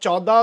14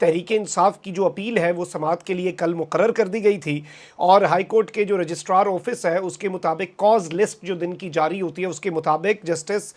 تحریک انصاف کی جو اپیل ہے وہ سماعت کے لیے کل مقرر کر دی گئی تھی، اور ہائی کورٹ کے جو رجسٹرار آفس ہے اس کے مطابق کاز لسٹ جو دن کی جاری ہوتی ہے اس کے مطابق جسٹس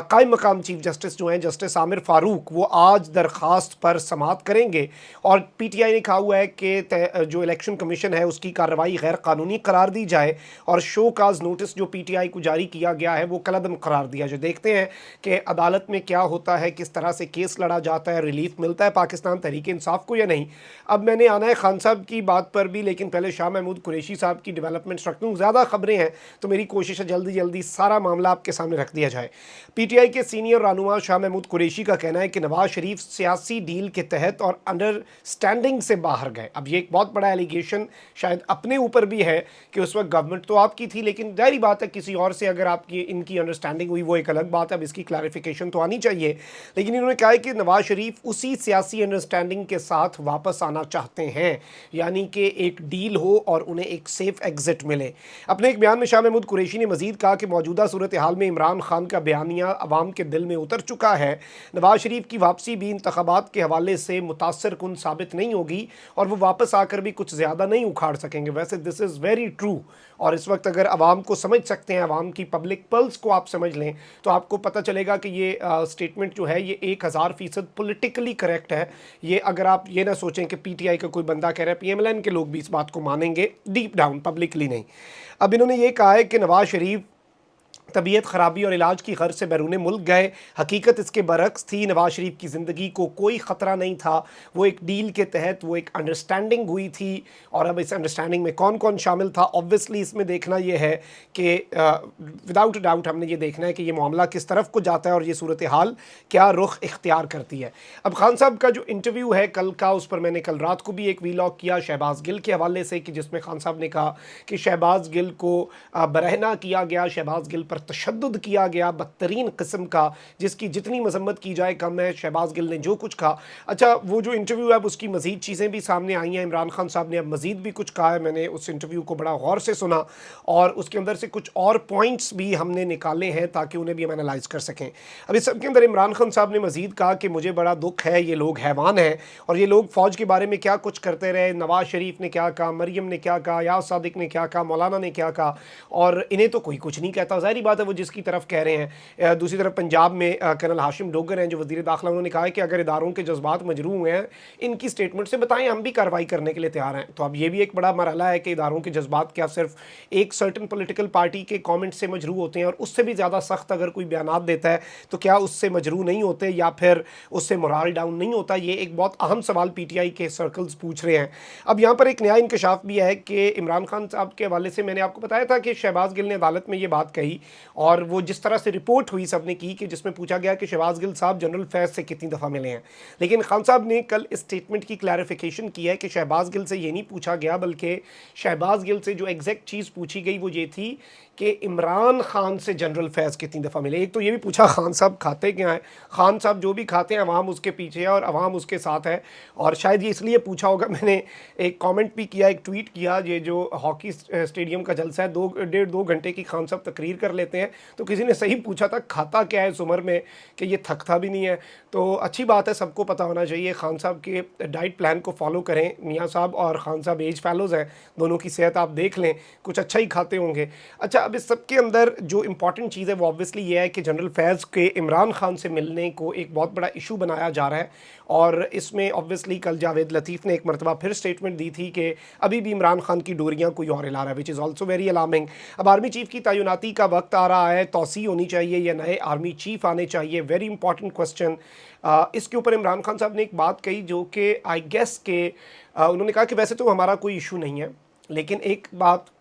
قائم مقام چیف جسٹس جو ہیں جسٹس عامر فاروق وہ آج درخواست پر سماعت کریں گے، اور پی ٹی آئی نے کہا ہوا ہے کہ جو الیکشن کمیشن ہے اس کی کارروائی غیر قانونی قرار دی جائے، اور شو کاز نوٹس جو پی ٹی آئی کو جاری کیا گیا ہے وہ کالعدم قرار دیا جائے۔ دیکھتے ہیں کہ عدالت میں کیا ہوتا ہے، کس طرح سے کیس لڑا جاتا ہے، ریلیف ملتا ہے پاکستان تحریک انصاف کو یا نہیں۔ اب میں نے آنا ہے خان صاحب کی بات پر بھی، لیکن پہلے شاہ محمود قریشی صاحب کی ڈیولپمنٹس رکھ دوں۔ زیادہ خبریں ہیں تو میری کوشش ہے جلدی سارا معاملہ آپ کے سامنے رکھ دیا جائے۔ پی ٹی آئی کے سینئر رہنما شاہ محمود قریشی کا کہنا ہے کہ نواز شریف سیاسی ڈیل کے تحت اور انڈرسٹینڈنگ سے باہر گئے۔ اب یہ ایک بہت بڑا ایلیگیشن شاید اپنے اوپر بھی ہے کہ اس وقت گورنمنٹ تو آپ کی تھی، لیکن ظاہری بات ہے کسی اور سے اگر آپ کی ان کی انڈرسٹینڈنگ ہوئی وہ ایک الگ بات ہے، اب اس کی کلیریفیکیشن تو آنی چاہیے۔ لیکن انہوں نے کہا ہے کہ نواز شریف اسی سیاسی انڈرسٹینڈنگ کے ساتھ واپس آنا چاہتے ہیں، یعنی کہ ایک ڈیل ہو اور انہیں ایک سیف ایگزٹ ملے۔ اپنے ایک بیان میں شاہ محمود قریشی نے مزید کہا کہ موجودہ صورتحال میں عمران خان کا بیانیہ عوام کے دل میں اتر چکا ہے، نواز شریف کی واپسی بھی انتخابات کے حوالے سے متاثر کن ثابت نہیں ہوگی اور وہ واپس آ کر بھی کچھ زیادہ نہیں اکھاڑ سکیں گے۔ ویسے دس از ویری ٹرو، اور اس وقت اگر عوام کو سمجھ سکتے ہیں، عوام کی پبلک پلس کو آپ سمجھ لیں تو آپ کو پتہ چلے گا کہ یہ سٹیٹمنٹ جو ہے یہ 1000% پولیٹیکلی کریکٹ ہے۔ یہ اگر آپ یہ نہ سوچیں کہ پی ٹی آئی کا کوئی بندہ کہہ رہا ہے، پی ایم ایل این کے لوگ بھی اس بات کو مانیں گے ڈیپ ڈاؤن، پبلکلی نہیں۔ اب انہوں نے یہ کہا ہے کہ نواز شریف طبیعت خرابی اور علاج کی غرض سے بیرون ملک گئے، حقیقت اس کے برعکس تھی، نواز شریف کی زندگی کو کوئی خطرہ نہیں تھا، وہ ایک ڈیل کے تحت وہ ایک انڈرسٹینڈنگ ہوئی تھی، اور اب اس انڈرسٹینڈنگ میں کون کون شامل تھا آبویسلی اس میں دیکھنا یہ ہے کہ وداؤٹ ڈاؤٹ ہم نے یہ دیکھنا ہے کہ یہ معاملہ کس طرف کو جاتا ہے اور یہ صورتحال کیا رخ اختیار کرتی ہے۔ اب خان صاحب کا جو انٹرویو ہے کل کا، اس پر میں نے کل رات کو بھی ایک ویلاگ کیا شہباز گل کے حوالے سے، کہ جس میں خان صاحب نے کہا کہ شہباز گل کو برہنہ کیا گیا، شہباز گل پر تشدد کیا گیا بدترین قسم کا، جس کی جتنی مذمت کی جائے کم ہے۔ شہباز گل نے جو کچھ کہا، اچھا وہ جو انٹرویو ہے اب اس کی مزید چیزیں بھی سامنے آئی ہیں، عمران خان صاحب نے اب مزید بھی کچھ کہا ہے، میں نے اس انٹرویو کو بڑا غور سے سنا اور اس کے اندر سے کچھ اور پوائنٹس بھی ہم نے نکالے ہیں تاکہ انہیں بھی ہم انالائز کر سکیں۔ اب اس سب کے اندر عمران خان صاحب نے مزید کہا کہ مجھے بڑا دکھ ہے، یہ لوگ حیوان ہیں اور یہ لوگ فوج کے بارے میں کیا کچھ کرتے رہے، نواز شریف نے کیا کہا، مریم نے کیا کہا، یاس صادق نے کیا کہا، مولانا نے کیا کہا، اور انہیں تو کوئی کچھ نہیں کہتا۔ ظاہری بات ہے وہ جس کی طرف کہہ رہے ہیں۔ دوسری طرف پنجاب میں کرنل ہاشم ڈوگر ہیں جو وزیر داخلہ، انہوں نے کہا ہے کہ اگر اداروں کے جذبات مجروح ہوئے ہیں ان کی سٹیٹمنٹ سے بتائیں، ہم بھی کارروائی کرنے کے لیے تیار ہیں۔ تو اب یہ بھی ایک بڑا مرحلہ ہے کہ اداروں کے جذبات کیا صرف ایک سرٹن پولیٹیکل پارٹی کے کامنٹ سے مجروح ہوتے ہیں، اور اس سے بھی زیادہ سخت اگر کوئی بیانات دیتا ہے تو کیا اس سے مجروح نہیں ہوتے یا پھر اس سے مورال ڈاؤن نہیں ہوتا؟ یہ ایک بہت اہم سوال پی ٹی آئی کے سرکلز پوچھ رہے ہیں۔ اب یہاں پر ایک نیا انکشاف بھی ہے کہ عمران خان صاحب کے حوالے سے میں نے آپ کو بتایا تھا کہ شہباز گل نے عدالت میں یہ بات کہی، اور وہ جس طرح سے رپورٹ ہوئی سب نے کی کہ جس میں پوچھا گیا کہ شہباز گل صاحب جنرل فیض سے کتنی دفعہ ملے ہیں، لیکن خان صاحب نے کل اس سٹیٹمنٹ کی کلیریفیکیشن کی ہے کہ شہباز گل سے یہ نہیں پوچھا گیا، بلکہ شہباز گل سے جو ایگزیکٹ چیز پوچھی گئی وہ یہ تھی کہ عمران خان سے جنرل فیض کتنی دفعہ ملے۔ ایک تو یہ بھی پوچھا خان صاحب کھاتے کیا ہیں، خان صاحب جو بھی کھاتے ہیں عوام اس کے پیچھے ہے اور عوام اس کے ساتھ ہے، اور شاید یہ اس لیے پوچھا ہوگا۔ میں نے ایک کامنٹ بھی کیا، ایک ٹویٹ کیا، یہ جو ہاکی اسٹیڈیم کا جلسہ ہے 2.5 گھنٹے کی خان صاحب تقریر کر لیتے ہیں، تو کسی نے صحیح پوچھا تھا کھاتا کیا ہے اس عمر میں کہ یہ تھکتا بھی نہیں ہے۔ تو اچھی بات ہے، سب کو پتہ ہونا چاہیے، خان صاحب کے ڈائٹ پلان کو فالو کریں۔ میاں صاحب اور خان صاحب ایج فیلوز ہیں، دونوں کی صحت آپ دیکھ لیں، کچھ اچھا ہی کھاتے ہوں گے۔ اچھا اب اس سب کے اندر جو امپورٹنٹ چیز ہے وہ obviously یہ ہے کہ جنرل فیض کے عمران خان سے ملنے کو ایک بہت بڑا ایشو بنایا جا رہا ہے، اور اس میں obviously کل جاوید لطیف نے ایک مرتبہ پھر سٹیٹمنٹ دی تھی کہ ابھی بھی عمران خان کی ڈوریاں کوئی اور ہلا رہا ہے، which is also very alarming۔ اب آرمی چیف کی تعیناتی کا وقت آ رہا ہے، توسیع ہونی چاہیے یا نئے آرمی چیف آنے چاہیے، ویری امپورٹنٹ کوسچن۔ اس کے اوپر عمران خان صاحب نے ایک بات کہی جو کہ آئی گیس کہ انہوں نے کہا کہ ویسے تو ہمارا کوئی ایشو نہیں ہے، لیکن ایک بات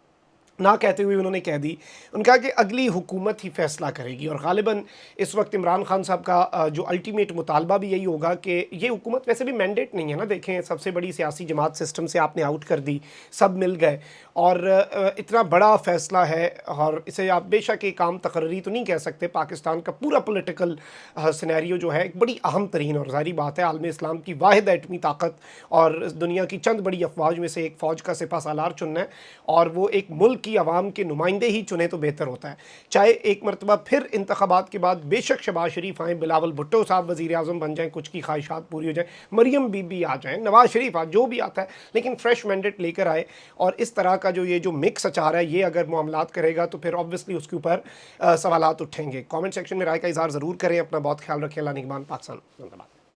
نہ کہتے ہوئے انہوں نے کہہ دی، ان کہا کہ اگلی حکومت ہی فیصلہ کرے گی، اور غالباً اس وقت عمران خان صاحب کا جو الٹیمیٹ مطالبہ بھی یہی ہوگا کہ یہ حکومت ویسے بھی مینڈیٹ نہیں ہے نا، دیکھیں سب سے بڑی سیاسی جماعت سسٹم سے آپ نے آؤٹ کر دی، سب مل گئے، اور اتنا بڑا فیصلہ ہے، اور اسے آپ بے شک ایک عام تقرری تو نہیں کہہ سکتے، پاکستان کا پورا پولیٹیکل سینیریو جو ہے ایک بڑی اہم ترین اور ظاہری بات ہے عالم اسلام کی واحد ایٹمی طاقت اور دنیا کی چند بڑی افواج میں سے ایک فوج کا سپہ سالار چننا ہے، اور وہ ایک ملک کی عوام کے نمائندے ہی چنے تو بہتر ہوتا ہے. چاہے ایک مرتبہ پھر انتخابات کے بعد بے شک شہباز شریف آئیں, بلاول بھٹو صاحب وزیر اعظم بن جائیں, کچھ کی خواہشات پوری ہو جائیں, مریم بی بی آ جائیں, نواز شریف جو بھی آتا ہے, لیکن فریش مینڈیٹ لے کر آئے. اور اس طرح کا جو مکس اچار ہے یہ اگر معاملات کرے گا تو پھر آبویسلی اس کے اوپر سوالات اٹھیں گے. کامنٹ سیکشن میں رائے کا اظہار ضرور کریں. اپنا بہت خیال رکھیں. اللہ نگہبان. پاکستان زندہ باد.